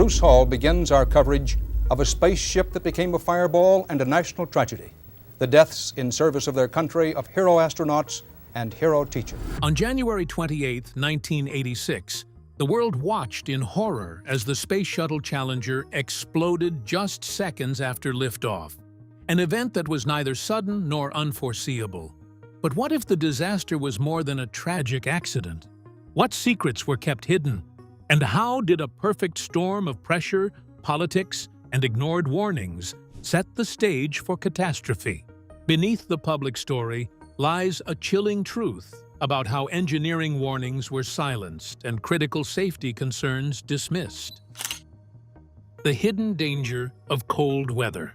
Bruce Hall begins our coverage of a spaceship that became a fireball and a national tragedy, the deaths in service of their country of hero astronauts and hero teachers. On January 28, 1986, the world watched in horror as the Space Shuttle Challenger exploded just seconds after liftoff, an event that was neither sudden nor unforeseeable. But what if the disaster was more than a tragic accident? What secrets were kept hidden? And how did a perfect storm of pressure, politics, and ignored warnings set the stage for catastrophe? Beneath the public story lies a chilling truth about how engineering warnings were silenced and critical safety concerns dismissed. The hidden danger of cold weather.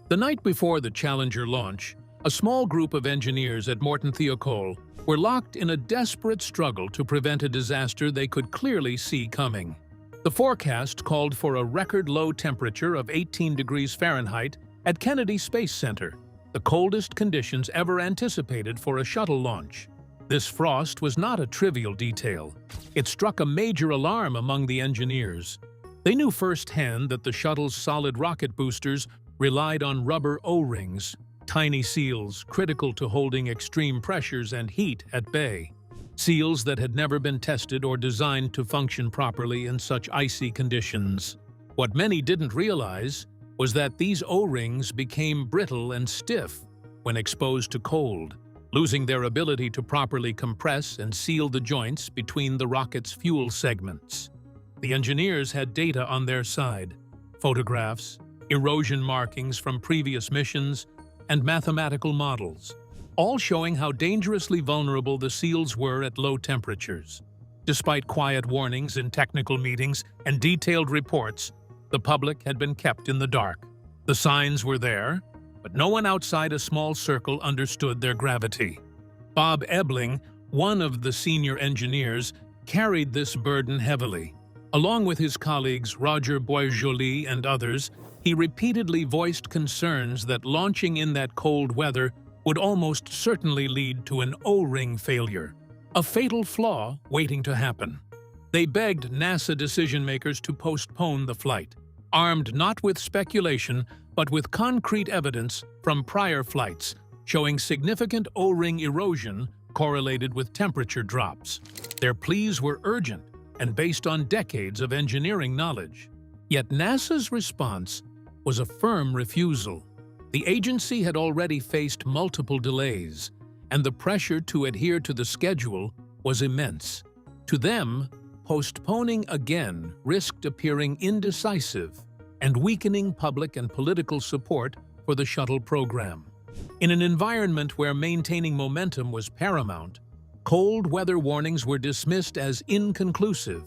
The night before the Challenger launch, a small group of engineers at Morton Thiokol were locked in a desperate struggle to prevent a disaster they could clearly see coming. The forecast called for a record-low temperature of 18 degrees Fahrenheit at Kennedy Space Center, the coldest conditions ever anticipated for a shuttle launch. This frost was not a trivial detail. It struck a major alarm among the engineers. They knew firsthand that the shuttle's solid rocket boosters relied on rubber O-rings, tiny seals critical to holding extreme pressures and heat at bay. Seals that had never been tested or designed to function properly in such icy conditions. What many didn't realize was that these O-rings became brittle and stiff when exposed to cold, losing their ability to properly compress and seal the joints between the rocket's fuel segments. The engineers had data on their side: photographs, erosion markings from previous missions, and mathematical models, all showing how dangerously vulnerable the seals were at low temperatures. Despite quiet warnings in technical meetings and detailed reports, the public had been kept in the dark. The signs were there, but no one outside a small circle understood their gravity. Bob Ebling, one of the senior engineers, carried this burden heavily. Along with his colleagues Roger Boisjoli and others, he repeatedly voiced concerns that launching in that cold weather would almost certainly lead to an O-ring failure, a fatal flaw waiting to happen. They begged NASA decision-makers to postpone the flight, armed not with speculation, but with concrete evidence from prior flights showing significant O-ring erosion correlated with temperature drops. Their pleas were urgent and based on decades of engineering knowledge. Yet NASA's response was a firm refusal. The agency had already faced multiple delays, and the pressure to adhere to the schedule was immense. To them, postponing again risked appearing indecisive and weakening public and political support for the shuttle program. In an environment where maintaining momentum was paramount, cold weather warnings were dismissed as inconclusive.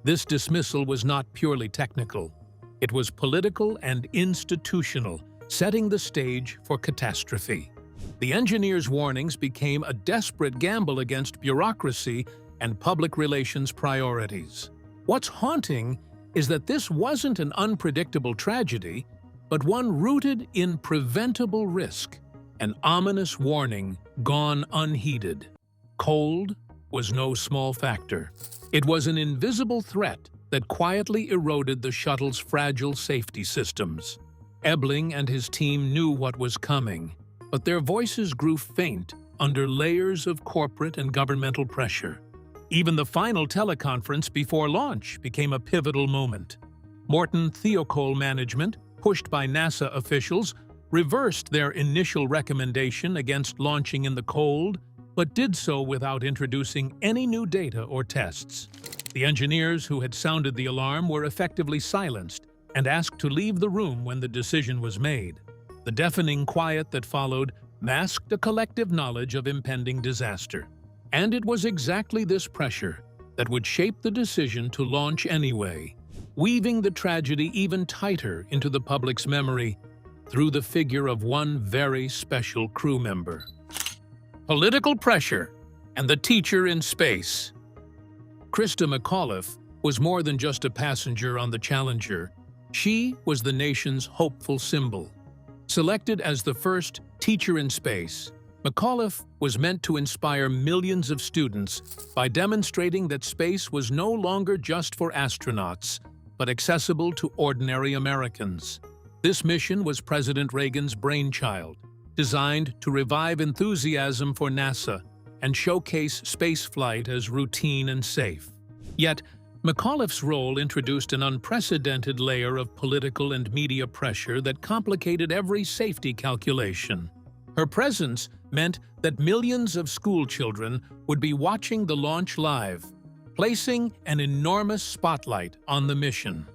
This dismissal was not purely technical. It was political and institutional, setting the stage for catastrophe. The engineers' warnings became a desperate gamble against bureaucracy and public relations priorities. What's haunting is that this wasn't an unpredictable tragedy, but one rooted in preventable risk, an ominous warning gone unheeded. Cold was no small factor. It was an invisible threat that quietly eroded the shuttle's fragile safety systems. Ebling and his team knew what was coming, but their voices grew faint under layers of corporate and governmental pressure. Even the final teleconference before launch became a pivotal moment. Morton Thiokol management, pushed by NASA officials, reversed their initial recommendation against launching in the cold, but did so without introducing any new data or tests. The engineers who had sounded the alarm were effectively silenced and asked to leave the room when the decision was made. The deafening quiet that followed masked a collective knowledge of impending disaster. And it was exactly this pressure that would shape the decision to launch anyway, weaving the tragedy even tighter into the public's memory through the figure of one very special crew member. Political pressure and the teacher in space. Christa McAuliffe was more than just a passenger on the Challenger. She was the nation's hopeful symbol. Selected as the first teacher in space, McAuliffe was meant to inspire millions of students by demonstrating that space was no longer just for astronauts, but accessible to ordinary Americans. This mission was President Reagan's brainchild, designed to revive enthusiasm for NASA and showcase spaceflight as routine and safe. Yet, McAuliffe's role introduced an unprecedented layer of political and media pressure that complicated every safety calculation. Her presence meant that millions of schoolchildren would be watching the launch live, placing an enormous spotlight on the mission.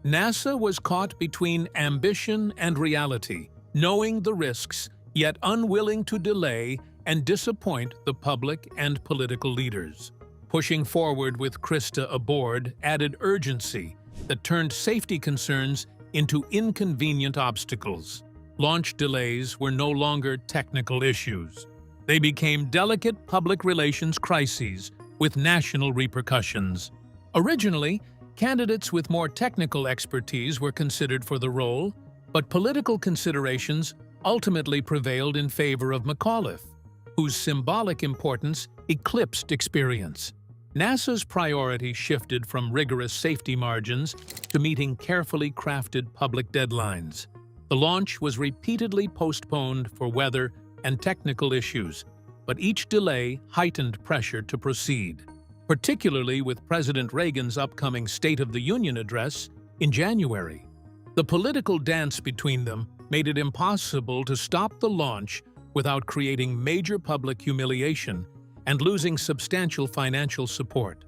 NASA was caught between ambition and reality, knowing the risks, yet unwilling to delay and disappoint the public and political leaders. Pushing forward with Krista aboard added urgency that turned safety concerns into inconvenient obstacles. Launch delays were no longer technical issues. They became delicate public relations crises with national repercussions. Originally, candidates with more technical expertise were considered for the role, but political considerations ultimately prevailed in favor of McAuliffe, whose symbolic importance eclipsed experience. NASA's priority shifted from rigorous safety margins to meeting carefully crafted public deadlines. The launch was repeatedly postponed for weather and technical issues, but each delay heightened pressure to proceed, particularly with President Reagan's upcoming State of the Union address in January. The political dance between them made it impossible to stop the launch without creating major public humiliation and losing substantial financial support.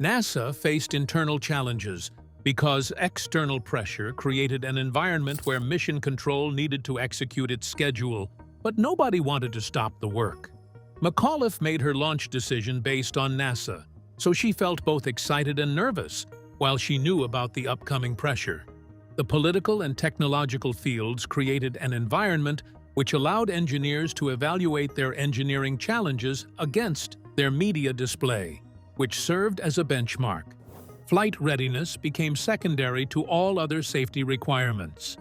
NASA faced internal challenges because external pressure created an environment where mission control needed to execute its schedule, but nobody wanted to stop the work. McAuliffe made her launch decision based on NASA, so she felt both excited and nervous while she knew about the upcoming pressure. The political and technological fields created an environment which allowed engineers to evaluate their engineering challenges against their media display, which served as a benchmark. Flight readiness became secondary to all other safety requirements.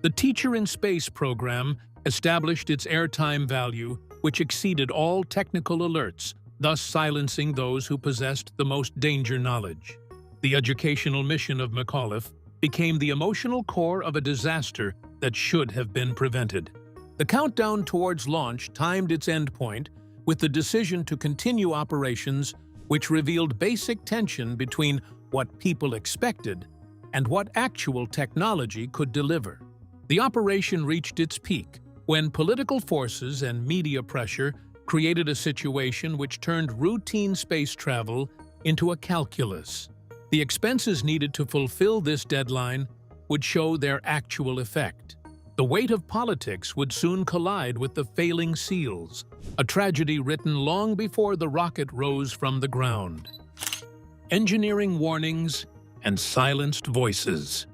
The Teacher in Space program established its airtime value, which exceeded all technical alerts, thus silencing those who possessed the most danger knowledge. The educational mission of McAuliffe became the emotional core of a disaster that should have been prevented. The countdown towards launch timed its endpoint with the decision to continue operations, which revealed basic tension between what people expected and what actual technology could deliver. The operation reached its peak when political forces and media pressure created a situation which turned routine space travel into a calculus. The expenses needed to fulfill this deadline would show their actual effect. The weight of politics would soon collide with the failing SEALs, a tragedy written long before the rocket rose from the ground. Engineering warnings and silenced voices.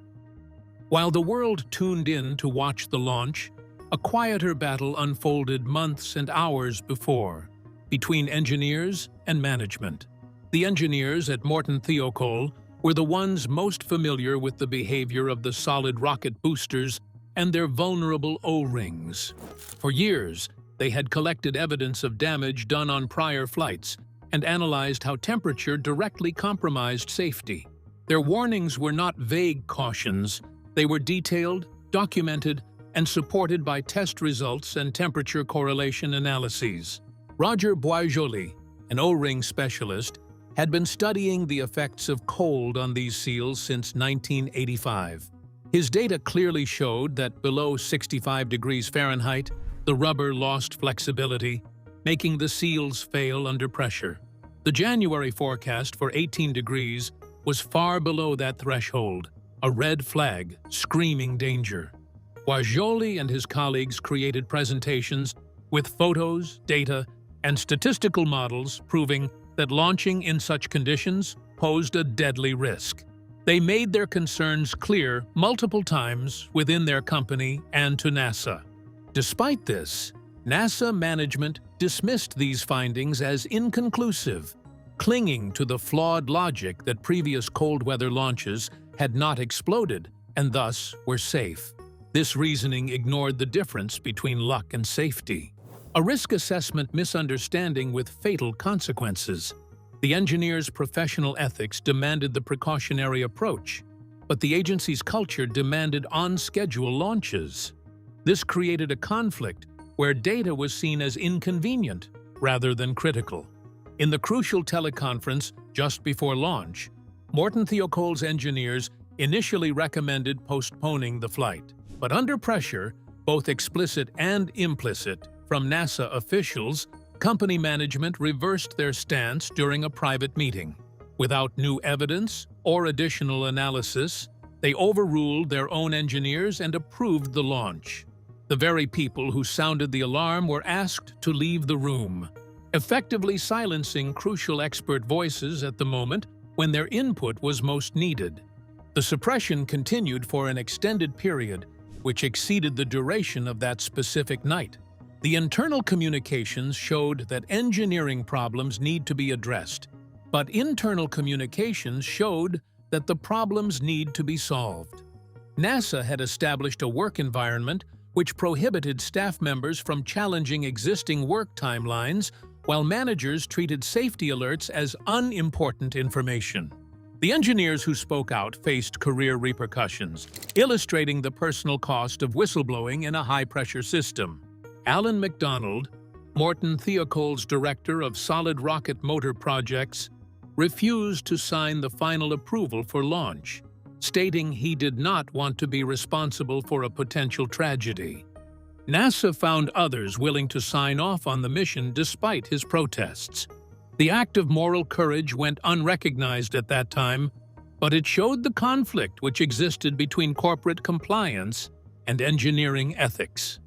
While the world tuned in to watch the launch, a quieter battle unfolded months and hours before, between engineers and management. The engineers at Morton Thiokol were the ones most familiar with the behavior of the solid rocket boosters and their vulnerable O-rings. For years, they had collected evidence of damage done on prior flights and analyzed how temperature directly compromised safety. Their warnings were not vague cautions. They were detailed, documented, and supported by test results and temperature correlation analyses. Roger Boisjoli, an O-ring specialist, had been studying the effects of cold on these seals since 1985. His data clearly showed that below 65 degrees Fahrenheit, the rubber lost flexibility, making the seals fail under pressure. The January forecast for 18 degrees was far below that threshold, a red flag screaming danger. Boisjoli and his colleagues created presentations with photos, data, and statistical models proving that launching in such conditions posed a deadly risk. They made their concerns clear multiple times within their company and to NASA. Despite this, NASA management dismissed these findings as inconclusive, clinging to the flawed logic that previous cold weather launches had not exploded and thus were safe. This reasoning ignored the difference between luck and safety, a risk assessment misunderstanding with fatal consequences. The engineers' professional ethics demanded the precautionary approach. but the agency's culture demanded on-schedule launches. This created a conflict where data was seen as inconvenient rather than critical. In the crucial teleconference just before launch, Morton Thiokol's engineers initially recommended postponing the flight. But under pressure, both explicit and implicit, from NASA officials, company management reversed their stance during a private meeting. Without new evidence or additional analysis, they overruled their own engineers and approved the launch. The very people who sounded the alarm were asked to leave the room, effectively silencing crucial expert voices at the moment when their input was most needed. The suppression continued for an extended period, which exceeded the duration of that specific night. The internal communications showed that engineering problems need to be addressed, but internal communications showed that the problems need to be solved. NASA had established a work environment which prohibited staff members from challenging existing work timelines, while managers treated safety alerts as unimportant information. The engineers who spoke out faced career repercussions, illustrating the personal cost of whistleblowing in a high-pressure system. Alan McDonald, Morton Thiokol's director of solid rocket motor projects, refused to sign the final approval for launch, stating he did not want to be responsible for a potential tragedy. NASA found others willing to sign off on the mission despite his protests. The act of moral courage went unrecognized at that time, but it showed the conflict which existed between corporate compliance and engineering ethics.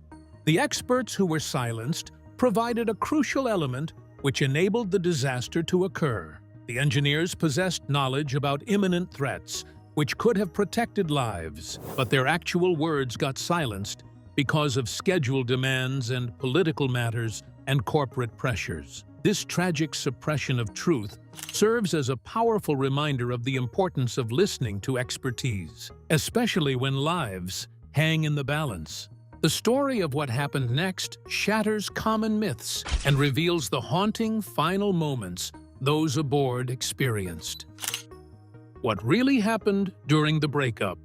The experts who were silenced provided a crucial element which enabled the disaster to occur. The engineers possessed knowledge about imminent threats, which could have protected lives, but their actual words got silenced because of schedule demands and political matters and corporate pressures. This tragic suppression of truth serves as a powerful reminder of the importance of listening to expertise, especially when lives hang in the balance. The story of what happened next shatters common myths and reveals the haunting final moments those aboard experienced. What really happened during the breakup?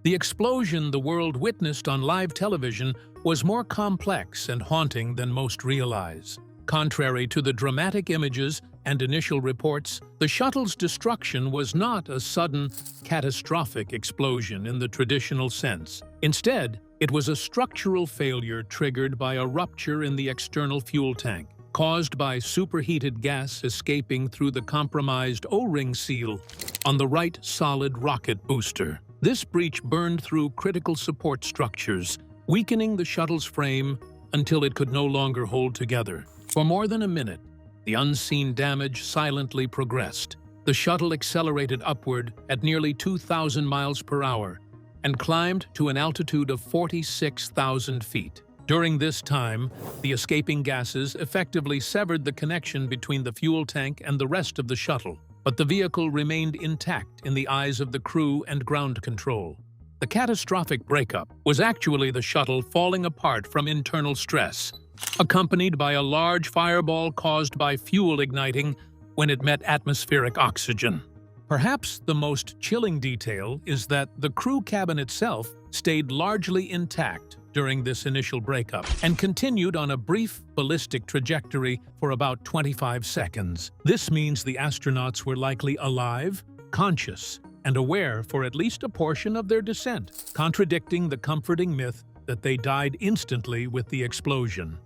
The explosion the world witnessed on live television was more complex and haunting than most realize. Contrary to the dramatic images and initial reports, the shuttle's destruction was not a sudden, catastrophic explosion in the traditional sense. Instead, it was a structural failure triggered by a rupture in the external fuel tank, caused by superheated gas escaping through the compromised O-ring seal on the right solid rocket booster. This breach burned through critical support structures, weakening the shuttle's frame until it could no longer hold together. For more than a minute, the unseen damage silently progressed. The shuttle accelerated upward at nearly 2,000 miles per hour and climbed to an altitude of 46,000 feet. During this time, the escaping gases effectively severed the connection between the fuel tank and the rest of the shuttle, but the vehicle remained intact in the eyes of the crew and ground control. The catastrophic breakup was actually the shuttle falling apart from internal stress, accompanied by a large fireball caused by fuel igniting when it met atmospheric oxygen. Perhaps the most chilling detail is that the crew cabin itself stayed largely intact during this initial breakup and continued on a brief ballistic trajectory for about 25 seconds. This means the astronauts were likely alive, conscious, and aware for at least a portion of their descent, contradicting the comforting myth that they died instantly with the explosion.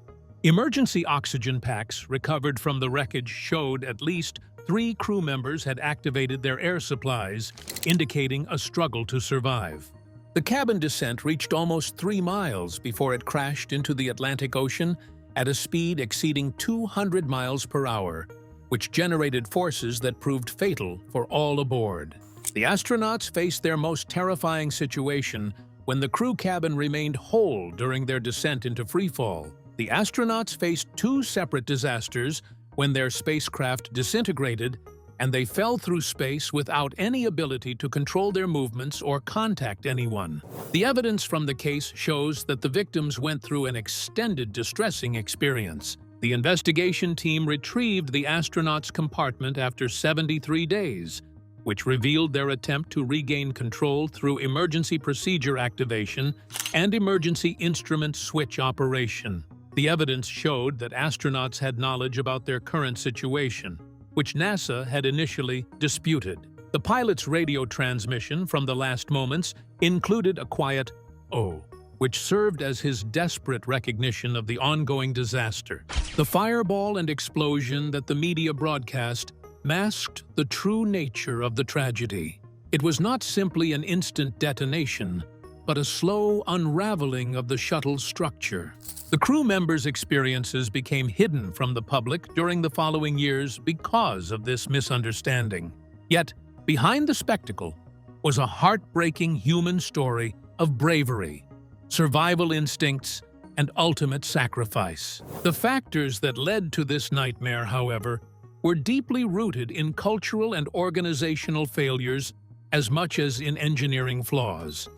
Emergency oxygen packs recovered from the wreckage showed at least 3 crew members had activated their air supplies, indicating a struggle to survive. The cabin descent reached almost 3 miles before it crashed into the Atlantic Ocean at a speed exceeding 200 miles per hour, which generated forces that proved fatal for all aboard. The astronauts faced their most terrifying situation when the crew cabin remained whole during their descent into freefall. The astronauts faced 2 separate disasters when their spacecraft disintegrated and they fell through space without any ability to control their movements or contact anyone. The evidence from the case shows that the victims went through an extended, distressing experience. The investigation team retrieved the astronauts' compartment after 73 days, which revealed their attempt to regain control through emergency procedure activation and emergency instrument switch operation. The evidence showed that astronauts had knowledge about their current situation, which NASA had initially disputed. The pilot's radio transmission from the last moments included a quiet "oh," which served as his desperate recognition of the ongoing disaster. The fireball and explosion that the media broadcast masked the true nature of the tragedy. It was not simply an instant detonation, but a slow unraveling of the shuttle's structure. The crew members' experiences became hidden from the public during the following years because of this misunderstanding. Yet, behind the spectacle was a heartbreaking human story of bravery, survival instincts, and ultimate sacrifice. The factors that led to this nightmare, however, were deeply rooted in cultural and organizational failures as much as in engineering flaws.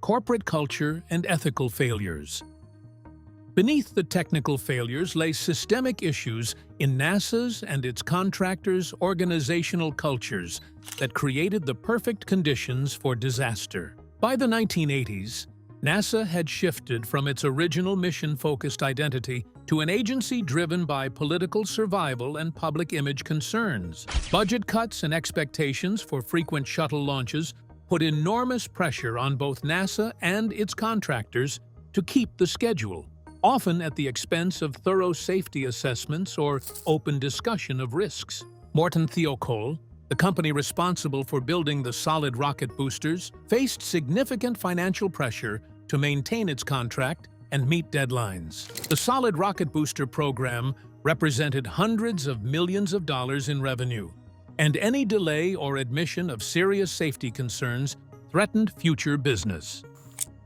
Corporate culture and ethical failures. Beneath the technical failures lay systemic issues in NASA's and its contractors' organizational cultures that created the perfect conditions for disaster. By the 1980s, NASA had shifted from its original mission-focused identity to an agency driven by political survival and public image concerns. Budget cuts and expectations for frequent shuttle launches put enormous pressure on both NASA and its contractors to keep the schedule, often at the expense of thorough safety assessments or open discussion of risks. Morton Thiokol, the company responsible for building the solid rocket boosters, faced significant financial pressure to maintain its contract and meet deadlines. The solid rocket booster program represented hundreds of millions of dollars in revenue, and any delay or admission of serious safety concerns threatened future business.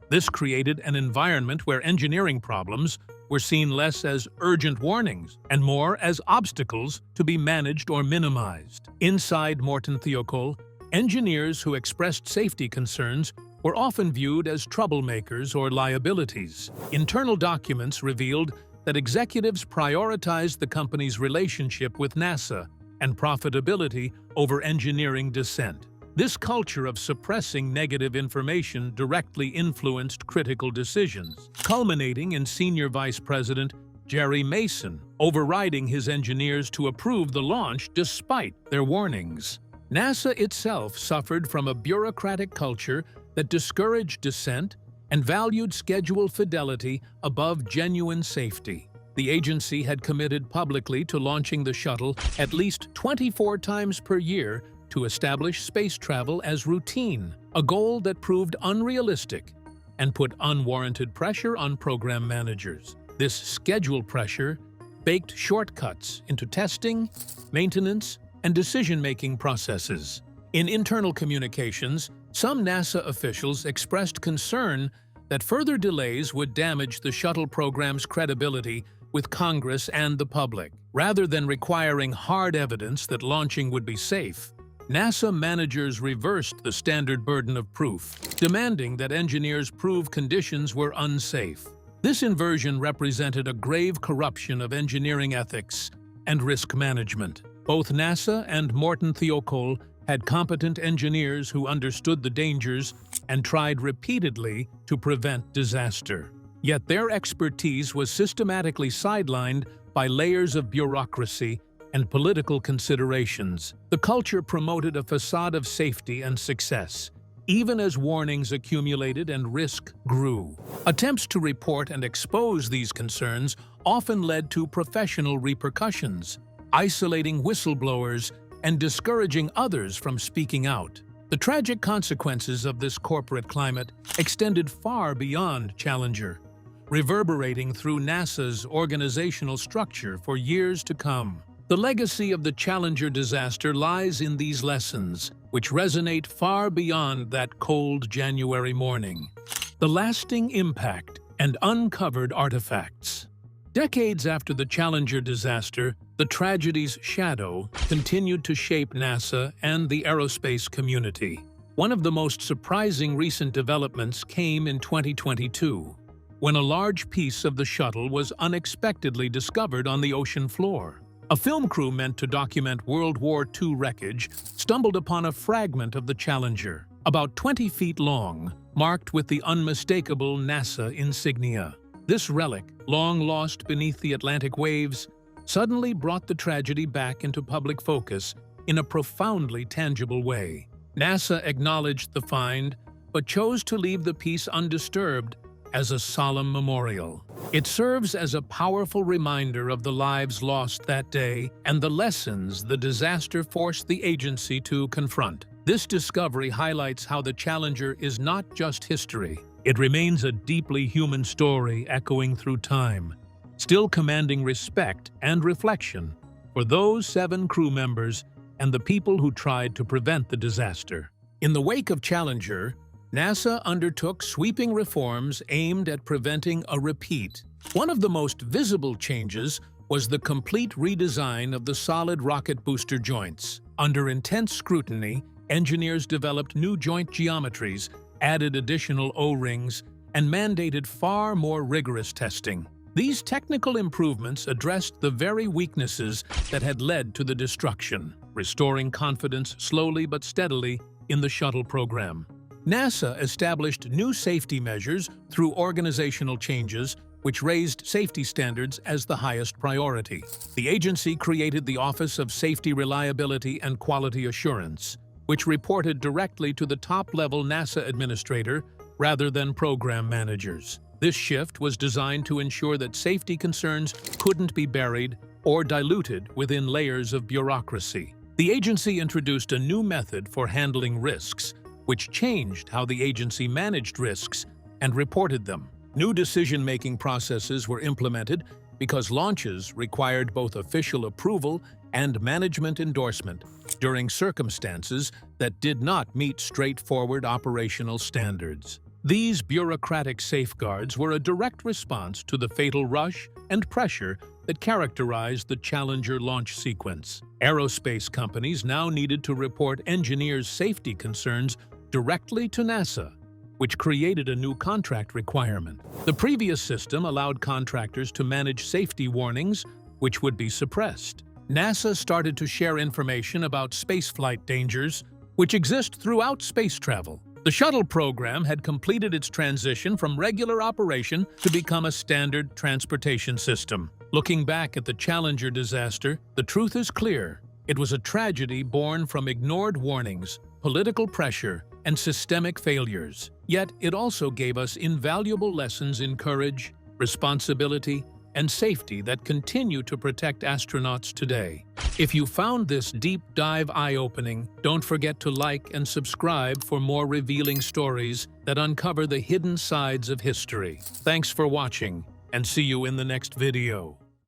This created an environment where engineering problems were seen less as urgent warnings and more as obstacles to be managed or minimized. Inside Morton Thiokol, engineers who expressed safety concerns were often viewed as troublemakers or liabilities. Internal documents revealed that executives prioritized the company's relationship with NASA and profitability over engineering dissent. This culture of suppressing negative information directly influenced critical decisions, culminating in Senior Vice President Jerry Mason overriding his engineers to approve the launch despite their warnings. NASA itself suffered from a bureaucratic culture that discouraged dissent and valued schedule fidelity above genuine safety. The agency had committed publicly to launching the shuttle at least 24 times per year to establish space travel as routine, a goal that proved unrealistic and put unwarranted pressure on program managers. This schedule pressure baked shortcuts into testing, maintenance, and decision-making processes. In internal communications, some NASA officials expressed concern that further delays would damage the shuttle program's credibility with Congress and the public. Rather than requiring hard evidence that launching would be safe, NASA managers reversed the standard burden of proof, demanding that engineers prove conditions were unsafe. This inversion represented a grave corruption of engineering ethics and risk management. Both NASA and Morton Thiokol had competent engineers who understood the dangers and tried repeatedly to prevent disaster. Yet their expertise was systematically sidelined by layers of bureaucracy and political considerations. The culture promoted a facade of safety and success, even as warnings accumulated and risk grew. Attempts to report and expose these concerns often led to professional repercussions, isolating whistleblowers and discouraging others from speaking out. The tragic consequences of this corporate climate extended far beyond Challenger, reverberating through NASA's organizational structure for years to come. The legacy of the Challenger disaster lies in these lessons, which resonate far beyond that cold January morning. The lasting impact and uncovered artifacts. Decades after the Challenger disaster, the tragedy's shadow continued to shape NASA and the aerospace community. One of the most surprising recent developments came in 2022, when a large piece of the shuttle was unexpectedly discovered on the ocean floor. A film crew meant to document World War II wreckage stumbled upon a fragment of the Challenger, about 20 feet long, marked with the unmistakable NASA insignia. This relic, long lost beneath the Atlantic waves, suddenly brought the tragedy back into public focus in a profoundly tangible way. NASA acknowledged the find, but chose to leave the piece undisturbed as a solemn memorial. It serves as a powerful reminder of the lives lost that day and the lessons the disaster forced the agency to confront. This discovery highlights how the Challenger is not just history. It remains a deeply human story echoing through time, still commanding respect and reflection for those 7 crew members and the people who tried to prevent the disaster. In the wake of Challenger, NASA undertook sweeping reforms aimed at preventing a repeat. One of the most visible changes was the complete redesign of the solid rocket booster joints. Under intense scrutiny, engineers developed new joint geometries, added additional O-rings, and mandated far more rigorous testing. These technical improvements addressed the very weaknesses that had led to the destruction, restoring confidence slowly but steadily in the shuttle program. NASA established new safety measures through organizational changes, which raised safety standards as the highest priority. The agency created the Office of Safety Reliability and Quality Assurance, which reported directly to the top-level NASA administrator rather than program managers. This shift was designed to ensure that safety concerns couldn't be buried or diluted within layers of bureaucracy. The agency introduced a new method for handling risks, which changed how the agency managed risks and reported them. New decision-making processes were implemented because launches required both official approval and management endorsement during circumstances that did not meet straightforward operational standards. These bureaucratic safeguards were a direct response to the fatal rush and pressure that characterized the Challenger launch sequence. Aerospace companies now needed to report engineers' safety concerns directly to NASA, which created a new contract requirement. The previous system allowed contractors to manage safety warnings, which would be suppressed. NASA started to share information about spaceflight dangers, which exist throughout space travel. The shuttle program had completed its transition from regular operation to become a standard transportation system. Looking back at the Challenger disaster, the truth is clear. It was a tragedy born from ignored warnings, political pressure, and systemic failures. Yet it also gave us invaluable lessons in courage, responsibility, and safety that continue to protect astronauts today. If you found this deep dive eye-opening, don't forget to like and subscribe for more revealing stories that uncover the hidden sides of history. Thanks for watching, and see you in the next video.